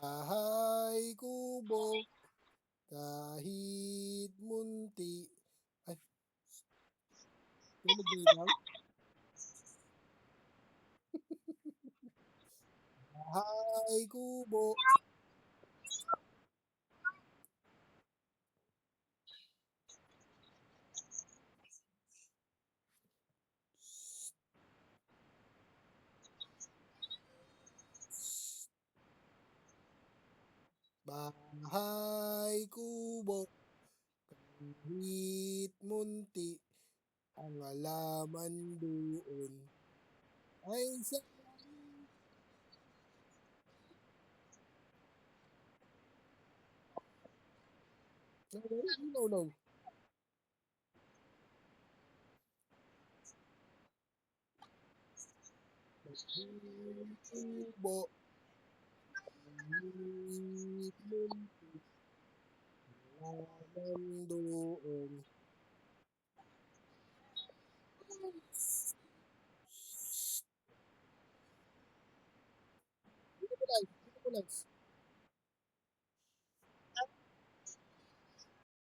Bahay kubo, kahit munti. Ay, tumunog na ikaw? Bahay kubo. Bahay kubo, kahit munti. Ang halaman doon ay sa no, no, no. Bahay kubo, kahit munti. Halaman doon. Dito ko live, dito ko live.